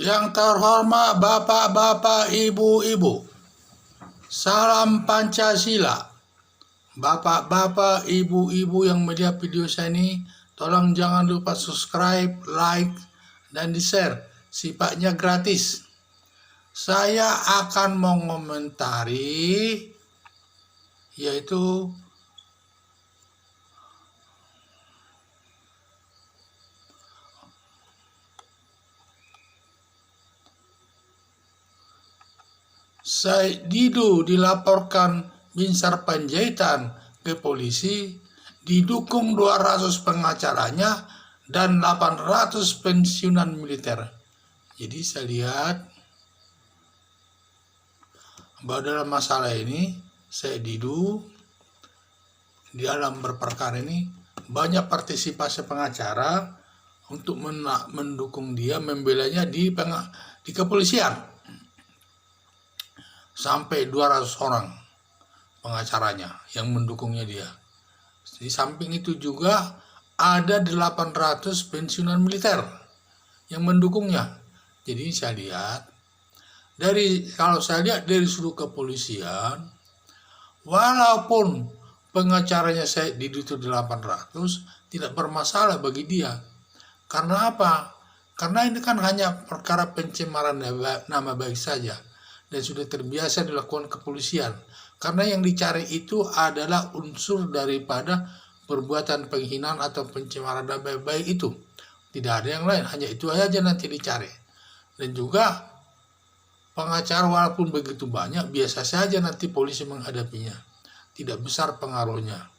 Yang terhormat Bapak-bapak, Ibu-ibu, salam Pancasila. Bapak-bapak, Ibu-ibu yang melihat video saya ini, tolong jangan lupa subscribe, like, dan di-share. Sifatnya gratis. Saya akan mengomentari yaitu Said Didu dilaporkan Binsar Panjaitan ke polisi, didukung 200 pengacaranya dan 800 pensiunan militer. Jadi saya lihat bahwa dalam masalah ini Said Didu di dalam berperkara ini banyak partisipasi pengacara untuk mendukung dia, membelanya di kepolisian. Sampai 200 orang pengacaranya yang mendukungnya dia. Di samping itu juga ada 800 pensiunan militer yang mendukungnya. Jadi saya lihat kalau saya lihat dari sudut kepolisian, walaupun pengacaranya saya di 800 tidak bermasalah bagi dia. Karena apa? Karena ini kan hanya perkara pencemaran nama baik saja dan sudah terbiasa dilakukan kepolisian. Karena yang dicari itu adalah unsur daripada perbuatan penghinaan atau pencemaran nama baik itu. Tidak ada yang lain, hanya itu aja nanti dicari. Dan juga pengacara walaupun begitu banyak, biasa saja nanti polisi menghadapinya. Tidak besar pengaruhnya.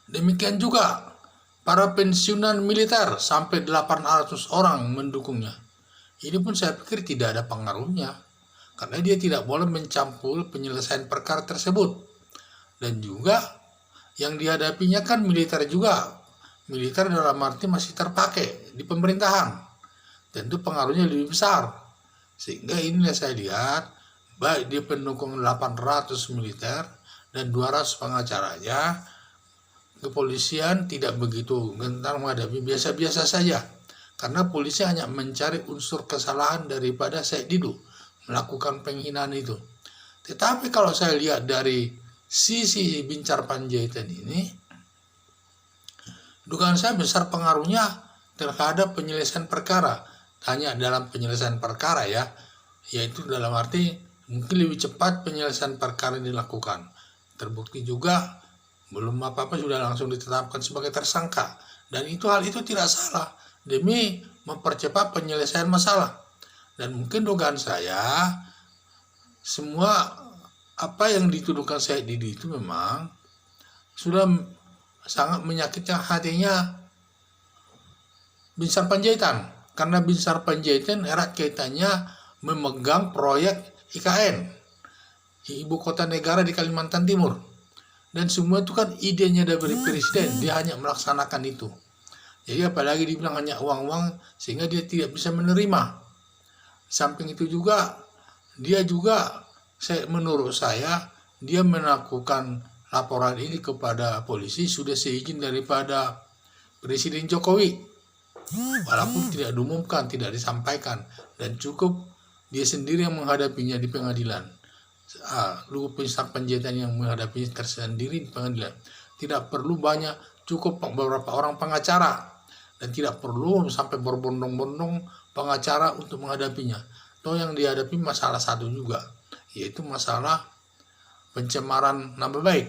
Demikian juga para pensiunan militer sampai 800 orang mendukungnya. Ini pun saya pikir tidak ada pengaruhnya, karena dia tidak boleh mencampur penyelesaian perkara tersebut. Dan juga yang dihadapinya kan militer juga. Militer dalam arti masih terpakai di pemerintahan. Tentu pengaruhnya lebih besar. Sehingga inilah saya lihat, baik dia pendukung 800 militer dan 200 pengacaranya, kepolisian tidak begitu gentar menghadapi, biasa-biasa saja. Karena polisi hanya mencari unsur kesalahan daripada Said Didu melakukan penghinaan itu. Tetapi kalau saya lihat dari sisi Binsar Panjaitan ini, dugaan saya besar pengaruhnya terhadap penyelesaian perkara. Hanya dalam penyelesaian perkara ya, yaitu dalam arti mungkin lebih cepat penyelesaian perkara dilakukan. Terbukti juga belum apa-apa sudah langsung ditetapkan sebagai tersangka. Dan hal itu tidak salah, demi mempercepat penyelesaian masalah. Dan mungkin dugaan saya, semua apa yang dituduhkan Said Didu itu memang sudah sangat menyakitkan hatinya Binsar Panjaitan. Karena Binsar Panjaitan erat kaitannya memegang proyek IKN, Ibu Kota Negara di Kalimantan Timur. Dan semua itu kan idenya dari presiden, dia hanya melaksanakan itu. Jadi apalagi dibilang hanya uang-uang sehingga dia tidak bisa menerima. Samping itu juga, menurut saya, dia melakukan laporan ini kepada polisi sudah seizin daripada Presiden Jokowi. Walaupun tidak diumumkan, tidak disampaikan. Dan cukup dia sendiri yang menghadapinya di pengadilan. Binsar Panjaitan yang menghadapinya tersendiri di pengadilan. Tidak perlu banyak, cukup beberapa orang pengacara. Dan tidak perlu sampai berbondong-bondong pengacara untuk menghadapinya. Toh yang dihadapi masalah satu juga, yaitu masalah pencemaran nama baik.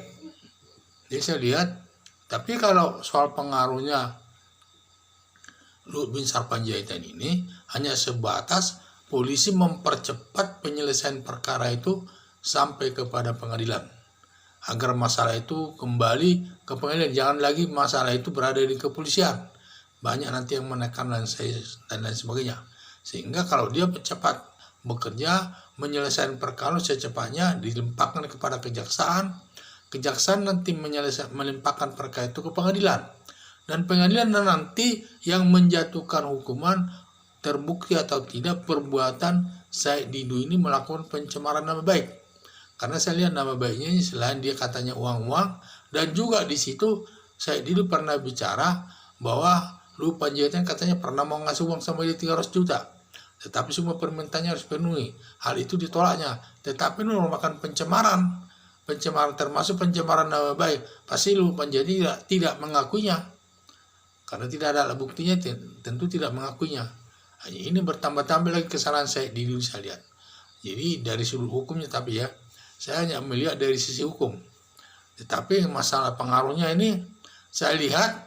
Jadi saya lihat, tapi kalau soal pengaruhnya Binsar Panjaitan ini hanya sebatas polisi mempercepat penyelesaian perkara itu sampai kepada pengadilan. Agar masalah itu kembali ke pengadilan, jangan lagi masalah itu berada di kepolisian. Banyak nanti yang menekan dan lain sebagainya. Sehingga kalau dia cepat bekerja, menyelesaikan perkara secepatnya dilimpahkan kepada kejaksaan. Kejaksaan nanti melimpahkan perkara itu ke pengadilan. Dan pengadilan nanti yang menjatuhkan hukuman terbukti atau tidak perbuatan Said Didu ini melakukan pencemaran nama baik. Karena saya lihat nama baiknya ini selain dia katanya uang-uang, dan juga di situ Said Didu pernah bicara bahwa Panjaitan katanya pernah mau ngasih uang sama dia 300 juta. tetapi semua permintaannya harus penuhi. Hal itu ditolaknya, tetapi itu merupakan pencemaran termasuk pencemaran nama baik. Pasti Luhut Panjaitan tidak mengakuinya, karena tidak ada alat buktinya, tentu tidak mengakuinya. Hanya ini bertambah-tambah lagi kesalahan Said Didu saya lihat. Jadi dari sudut hukumnya, tapi ya saya hanya melihat dari sisi hukum. Tetapi masalah pengaruhnya ini saya lihat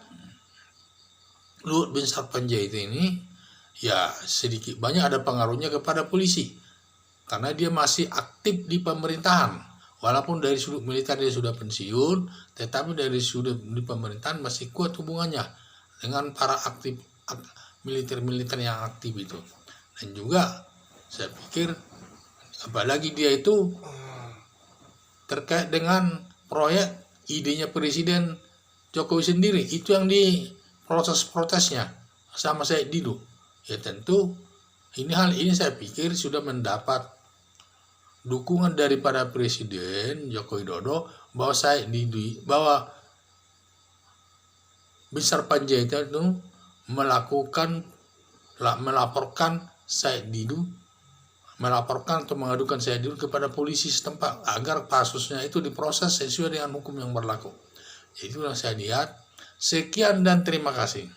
Luhut Binsar Panjaitan ini ya sedikit banyak ada pengaruhnya kepada polisi, karena dia masih aktif di pemerintahan. Walaupun dari sudut militer dia sudah pensiun, tetapi dari sudut di pemerintahan masih kuat hubungannya dengan para militer yang aktif itu. Dan juga saya pikir apalagi dia itu terkait dengan proyek idenya Presiden Jokowi sendiri, itu yang di protesnya sama Said Didu. Ya tentu hal ini saya pikir sudah mendapat dukungan daripada Presiden Joko Widodo bahwa Binsar Panjaitan itu melaporkan Said Didu, melaporkan atau mengadukan Said Didu kepada polisi setempat agar kasusnya itu diproses sesuai dengan hukum yang berlaku. Jadi itu yang saya lihat. Sekian dan terima kasih.